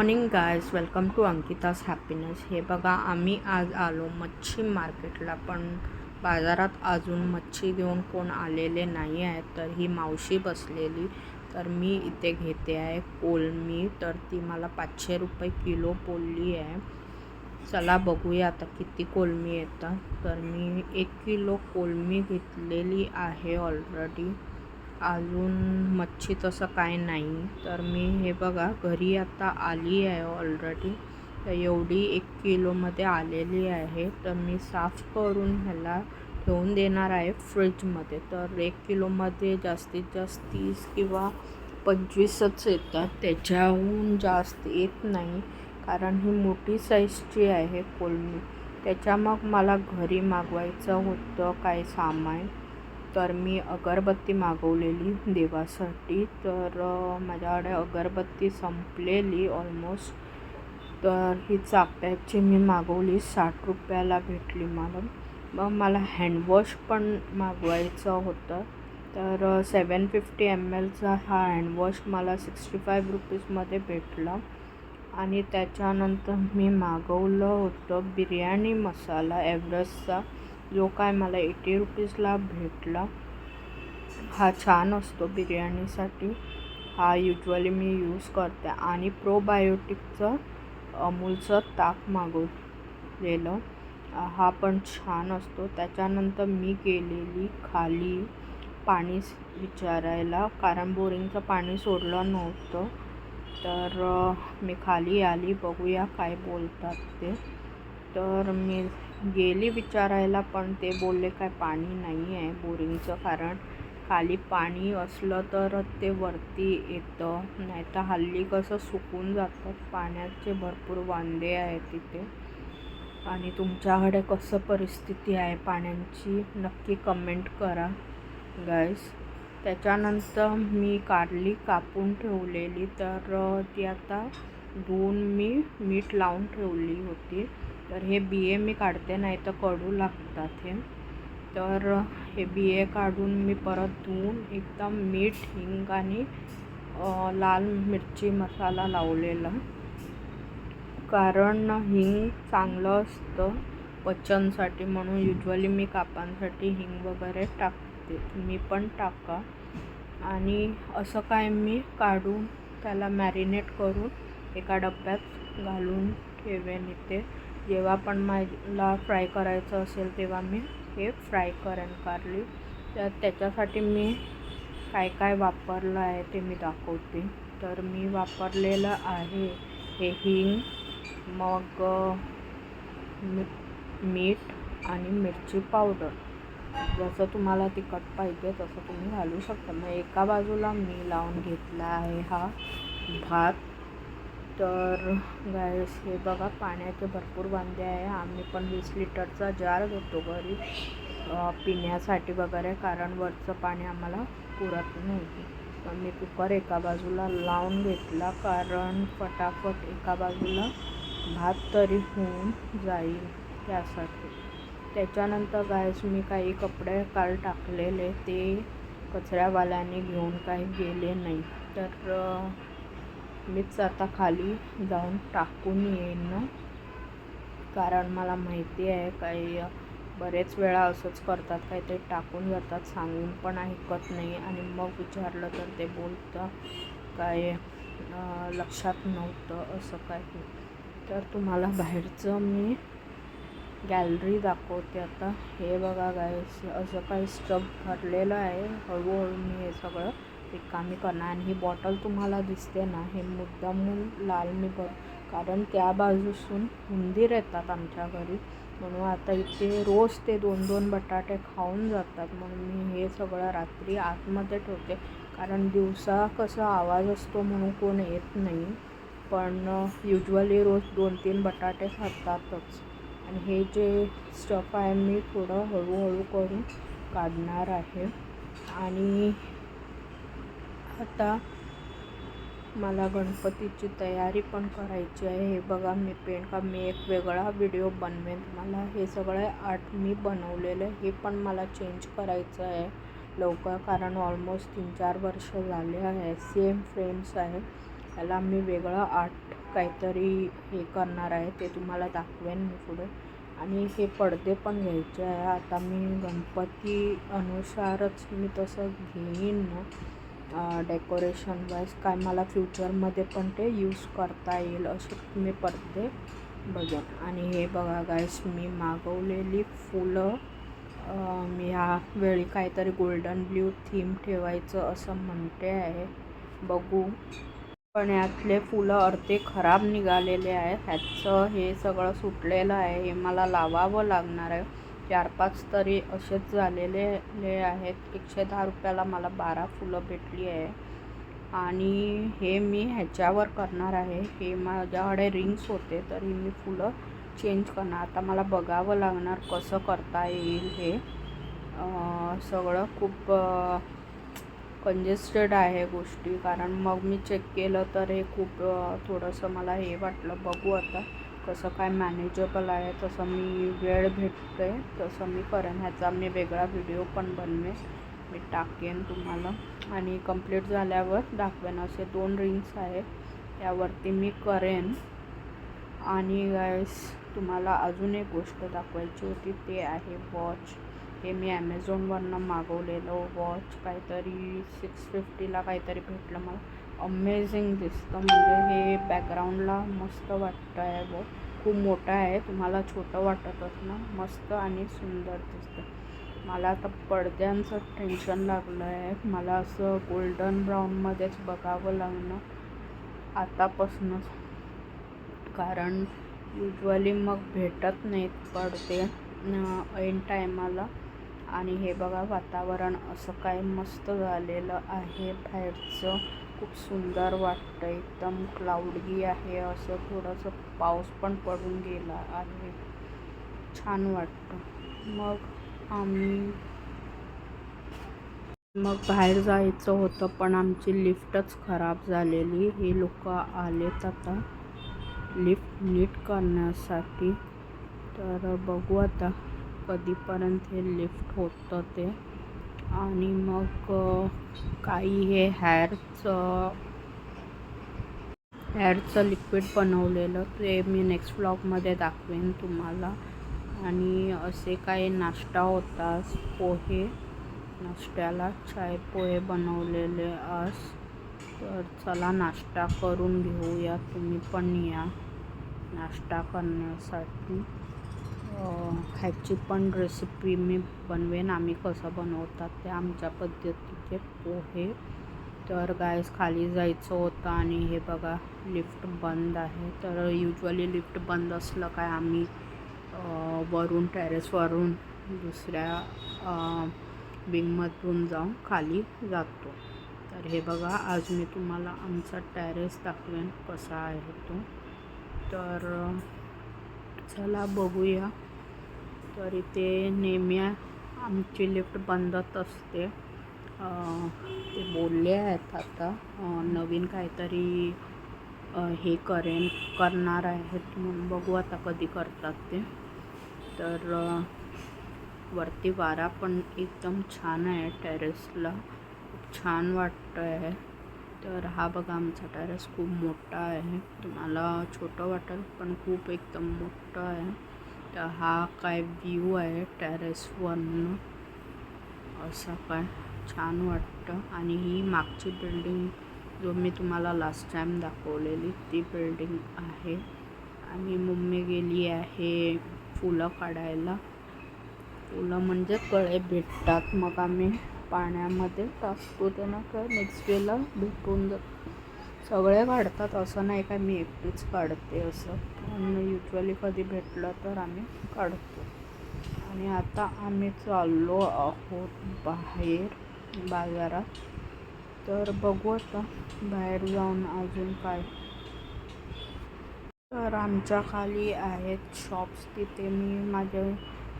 Morning guys, welcome to Ankita's happiness. हे बघा, आम्ही आज आलो मच्छी मार्केटला, पण बाजारात अजून मच्छी घेऊन कोण आलेले नाही आहे. तर ही मावशी बसलेली, तर मी इथे घेते आहे कोलमी. तर ती मला 500 रुपये किलो बोलली आहे. चला बघूया आता किती कोलमी येतात. तर मी 1 किलो कोलमी घेतलेली आहे ऑलरेडी. अजून मच्छी तसं काय नाही. तर मी हे बघा घरी आता आली आहे ऑलरेडी. तर एवढी 1 किलोमध्ये आलेली आहे. तर मी साफ करून ह्याला ठेवून देणार आहे फ्रीजमध्ये. तर 1 किलोमध्ये जास्तीत जास्त 30 किंवा 25च येतात, त्याच्याहून जास्त येत नाही. कारण ही मोठी साईजची आहे कोलमी. त्याच्या मग मला घरी मागवायचं होतं काय सामान. तर मी अगरबत्ती मागवलेली देवासाठी. तर माझ्याकडे अगरबत्ती संपलेली ऑलमोस्ट. तर ही चाफ्याची मी मागवली, 60 रुपयाला भेटली मला. मग मला हँडवॉश पण मागवायचं होतं. तर 750 mlचा हा हँडवॉश मला 65 रुपीजमध्ये भेटला. आणि त्याच्यानंतर मी मागवलं होतं बिर्याणी मसाला एव्हरेस्टचा, जो काय मला 80 रुपीजला भेटला. हा छान असतो बिर्याणीसाठी. हा युजली मी यूज करते. आणि प्रोबायोटिकचं अमूलचं ताक मागवलेलं, हा पण छान असतो. त्याच्यानंतर मी गेलेली खाली पाणी विचारायला, कारण बोरिंगचं पाणी सोडलं नव्हतं. तर मी खाली आली, बघूया काय बोलतात ते. तर मी गेली विचारायला, पण ते बोलले काय पाणी नाही आहे बोरिंगचं. कारण खाली पाणी असलं तर ते वरती येतं, नाही तर हल्ली कसं सुकून जातात. पाण्याचे भरपूर वांदे आहेत तिथे. आणि तुमच्याकडे कसं परिस्थिती आहे पाण्याची, नक्की कमेंट करा गाईस. त्याच्यानंतर मी कारली कापून ठेवलेली, तर ती आता धुवून मी मीठ लावून ठेवली होती. तर हे बिये मी काढते, नाही तर कडू लागतात हे. तर हे बिये काढून मी परत धुवून एकदम मीठ, हिंग आणि लाल मिरची मसाला लावलेला. कारण हिंग चांगलं असतं पचनसाठी, म्हणून युजली मी कापांसाठी हिंग वगैरे टाकते. तुम्ही पण टाका. आणि असं काय मी काढून त्याला मॅरिनेट करून एका डब्यात घालून ठेवेन इथे. जेव्हा पण मला फ्राय करायचं असेल तेव्हा मी हे फ्राय करेन कारली. तर त्याच्यासाठी मी काय काय वापरलं आहे ते मी दाखवते. तर मी वापरलेलं आहे हे हिंग, मग मीठ आणि मिरची पावडर. जसं तुम्हाला तिखट पाहिजे तसं तुम्ही घालू शकता. मग एका बाजूला मी लावून घेतला आहे हा भात. तर गॅस हे बघा, पाण्याचे भरपूर वांदे आहे. आम्ही पण 20 लिटरचा जार घेतो घरी पिण्यासाठी वगैरे, कारण वरचं पाणी आम्हाला पुरत नाही. तर मी कुकर एका बाजूला लावून घेतला, कारण फटाफट एका बाजूला भात तरी होऊन जाईल त्यासाठी. त्याच्यानंतर गॅस मी काही कपडे काल टाकलेले, ते कचऱ्यावाल्याने घेऊन काही गेले नाही. तर मीच आता खाली जाऊन टाकून येईन, कारण मला माहिती आहे काही बरेच वेळा असंच करतात, काही ते टाकून जातात, सांगून पण ऐकत नाही. आणि मग विचारलं तर ते बोलतं काय लक्षात नव्हतं असं काही. तर तुम्हाला बाहेरचं मी गॅलरी दाखवते आता. हे बघा गाईस, असं काही स्टफ भरलेलं आहे. हळूहळू मी हे सगळं रिकामी करणार. आणि ही बॉटल तुम्हाला दिसते ना, हे मुद्दामून लाल मी कारण त्या बाजूसून उंदीर येतात आमच्या घरी, म्हणून आता इथे रोज ते 2-2 बटाटे खाऊन जातात. म्हणून मी हे सगळं रात्री आतमध्ये ठेवते, कारण दिवसा कसा आवाज असतो म्हणून कोण येत नाही. पण युजली रोज 2-3 बटाटे खातातच. आणि हे जे स्टफ आहे मी थोडं हळूहळू करून काढणार आहे. आणि आता मला गणपतीची तयारी पण करायची आहे. हे बघा, मी एक वेगळा व्हिडिओ बनवेन तुम्हाला. हे सगळे आर्ट मी बनवलेलं आहे. हे पण मला चेंज करायचं आहे लवकर, कारण ऑलमोस्ट 3-4 वर्ष झाले आहे. सेम फ्रेम्स आहे, त्याला मी वेगळं आर्ट काहीतरी हे करणार आहे, ते तुम्हाला दाखवेन मी पुढे. आणि हे पडदे पण घ्यायचे आहे. आता मी गणपती अनुसारच मी तसं घेईन ना डेकोरेशन वाईज, काय मला फ्युचरमध्ये पण ते यूज करता येईल असे मी पडदे बघेन. आणि हे बघा गाईस, मी मागवलेली फुलं, मी ह्यावेळी काहीतरी गोल्डन ब्ल्यू थीम ठेवायचं असं म्हणते आहे, बघू. पण यातले फुलं अर्धे खराब निघालेले आहे. ह्याचं हे सगळं सुटलेलं आहे, हे मला लावावं लागणार आहे. 4-5 तरी असेच झालेले आहेत. 110 रुपयाला मला 12 फुलं भेटली आहे. आणि हे मी ह्याच्यावर करणार आहे. हे माझ्याकडे रिंग्स होते, तरी मी फुलं चेंज करणार. आता मला बघावं लागणार कसं करता येईल हे सगळं. खूप कंजेस्टेड आहे गोष्टी, कारण मग मी चेक केलं तर हे खूप थोडंसं मला हे वाटलं. बघू आता कसं काय मॅनेजेबल आहे. तसं मी वेळ भेटते तसं मी करेन. ह्याचा मी वेगळा व्हिडिओ पण बनवेन, मी टाकेन तुम्हाला. आणि कंप्लीट झाल्यावर दाखवेन. असे 2 रिंग्स आहेत, त्यावरती मी करेन. आणि गाईस, तुम्हाला अजून एक गोष्ट दाखवायची होती, ते आहे वॉच. हे मी ॲमेझॉनवरनं मागवलेलं वॉच, काहीतरी 650ला काहीतरी भेटलं मला. अमेझिंग दिसतं, म्हणजे हे बॅकग्राऊंडला मस्त वाटतं आहे. वो खूप मोठा आहे, तुम्हाला छोटं वाटतच ना, मस्त आणि सुंदर दिसतं. मला आता पडद्यांचं टेन्शन लागलं आहे. मला असं गोल्डन ब्राऊनमध्येच बघावं लागणार आतापासूनच, कारण युजली मग भेटत नाहीत पडदे ऐन टायमाला. आणि हे बघा, वातावरण असं काय मस्त झालेलं आहे बाहेरचं, खूप सुंदर वाटतं. एकदम क्लाउडी आहे, असं थोडंसं पाऊस पण पडून गेला आहे, छान वाटतं. मग बाहेर जायचं होतं, पण आमची लिफ्टच खराब झालेली. हे लोक आलेत आता लिफ्ट नीट करण्यासाठी, तर बघू आता कधीपर्यंत हे लिफ्ट होतं ते. आणि मग काही हे हेअरचं लिक्विड बनवलेलं, ते मी नेक्स्ट व्लॉगमध्ये दाखवेन तुम्हाला. आणि असे काही नाश्ता होता, पोहे, नाश्त्याला चाय पोहे बनवलेले आज. तर चला नाश्ता करून घेऊया, तुम्ही पण या नाश्ता करण्यासाठी. ह्याची पण रेसिपी मी बनवेन, आम्ही कसं बनवतात ते आमच्या पद्धतीचे पोहे. तर गाईस, खाली जायचं होतं आणि हे बघा लिफ्ट बंद आहे. तर युजली लिफ्ट बंद असलं काय आम्ही वरून टेरेसवरून दुसऱ्या विंगमधून जाऊन खाली जातो. तर हे बघा, आज मी तुम्हाला आमचा टेरेस दाखवेन कसा आहे तो. तर चला बघूया. तर इथे नेहमी आमची लिफ्ट बंदच असते. ते बोलले आहेत आता नवीन काहीतरी हे करणार आहेत म्हणून, बघू आता कधी करतात ते. तर वरती वारा पण एकदम छान आहे, टेरेसला खूप छान वाटतं आहे. तर हा बघा आमचा टेरेस खूप मोठा आहे, तुम्हाला छोटं वाटेल पण खूप एकदम मोठं आहे. तर हा काय व्ह्यू आहे टेरेसवरनं, असं काय छान वाटतं. आणि ही मागची बिल्डिंग जो मी तुम्हाला लास्ट टाईम दाखवलेली ती बिल्डिंग आहे. आणि मम्मी गेली आहे फुलं काढायला. फुलं म्हणजे कळे भेटतात, मग आम्ही पाण्यामध्ये टाकतो त्यांना, काय नेक्स्ट डेला भेटून जातं. सगळे काढतात असं नाही काय मी एकटीच काढते असं, पण युजली कधी भेटलं तर आम्ही काढतो. आणि आता आम्ही चाललो आहोत बाहेर बाजारात. तर बघू आता बाहेर जाऊन अजून काय. तर आमच्या खाली आहेत शॉप्स, तिथे मी माझ्या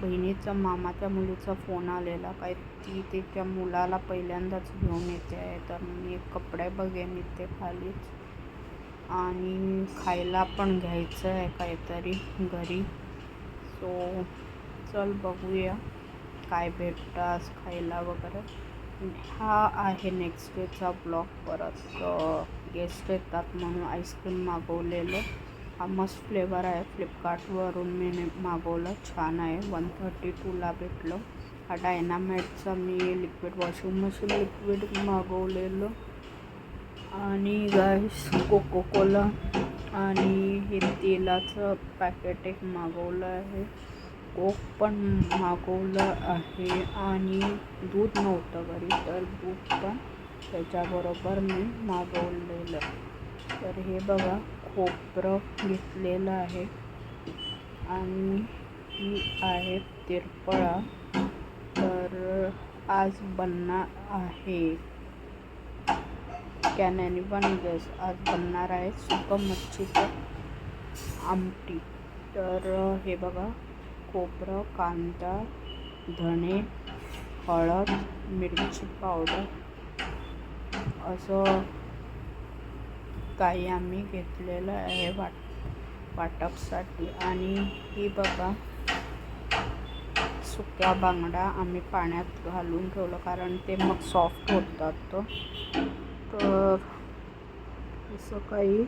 बहिणीचा मामाच्या मुलीचा फोन आलेला, काय ती तिच्या मुलाला पहिल्यांदाच घेऊन येते आहे. तर मी कपडे बघेन इथे खालीच. आणि खायला पण घ्यायचं आहे काहीतरी घरी. सो चल बघूया काय भेटतं आज खायला वगैरे. हा आहे नेक्स्ट डेचा ब्लॉग. परत गेस्ट येतात म्हणून आईस्क्रीम मागवलेलं. हा मस्त फ्लेवर आहे, फ्लिपकार्टवरून मी मागवलं. छान आहे, 132ला भेटलं. हा डायनामाइटचा मी लिक्विड वॉशिंग मशीन लिक्विड मागवलेलं. आणि गाईस कोको कोला आणि हे तेलाचं पॅकेट एक मागवलं आहे. कोक पण मागवलं आहे आणि दूध नव्हतं घरी, तर दूध पण त्याच्याबरोबर मी मागवलेलं. तर हे बघा, खोबरं घेतलेलं आहे आणि ही आहे तिरपळा. तर आज बनणार आहे कॅनॅनी गॅस आज बनणार आहे सुकं मच्छीचं आमटी. तर हे बघा, खोबरं, कांदा, धणे, हळद, मिरची पावडर असं काही आम्ही घेतलेलं आहे वाटपसाठी. आणि ही बघा, सुक्या बांगडा आम्ही पाण्यात घालून ठेवलं कारण ते मग सॉफ्ट होतात. तर असं काही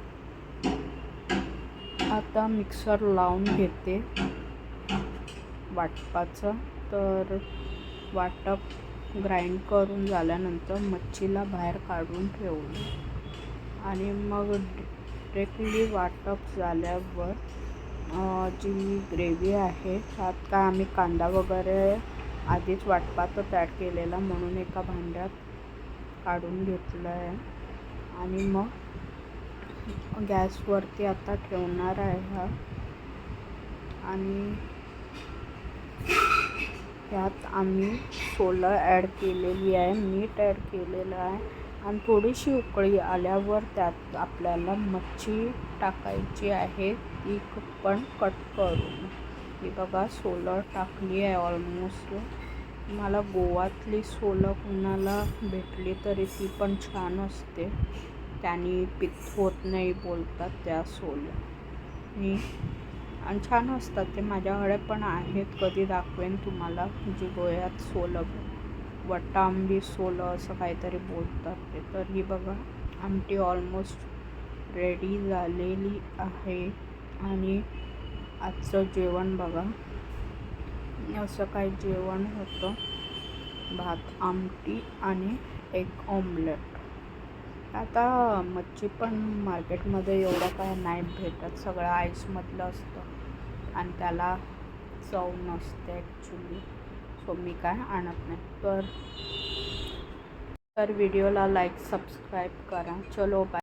आता मिक्सर लावून घेते वाटपाचं. तर वाटप ग्राइंड करून झाल्यानंतर मच्छीला बाहेर काढून ठेवलं आणि मग डिरेक्टली वाटप झाल्यावर जी ग्रेव्ही आहे त्यात काय आम्ही कांदा वगैरे आधीच वाटपातच ॲड केलेला म्हणून एका भांड्यात काढून घेतलं आहे. आणि मग गॅसवरती आता ठेवणार आहे हा. आणि त्यात आम्ही सोलं ॲड केलेली आहे, मीठ ॲड केलेलं आहे आणि थोडीशी उकळी आल्यावर त्यात आपल्याला मच्छी टाकायची आहे, ती पण कट करून. ही बघा, सोलं टाकली आहे ऑलमोस्ट. मला गोवातली सोलं कुणाला भेटली तरी ती पण छान असते, त्याने पित्त होत नाही बोलतात त्या सोलं. आणि छान असतात ते, माझ्याकडे पण आहेत, कधी दाखवेन तुम्हाला. जी गोव्यात सोलं, वटांबी सोलं असं काहीतरी बोलतात ते. तर ही बघा, आमटी ऑलमोस्ट रेडी झालेली आहे. आणि आजचं जेवण बघा, असं काही जेवण होतं, भात, आमटी आणि एग ऑमलेट. आता मच्छी पण मार्केटमध्ये एवढं काय नाही भेटत, सगळं आईसमधलं असतं आणि त्याला चव नसते ॲक्च्युली. सो मी काय आणत नाही. तर व्हिडिओला लाईक सबस्क्राईब करा. चलो बाय.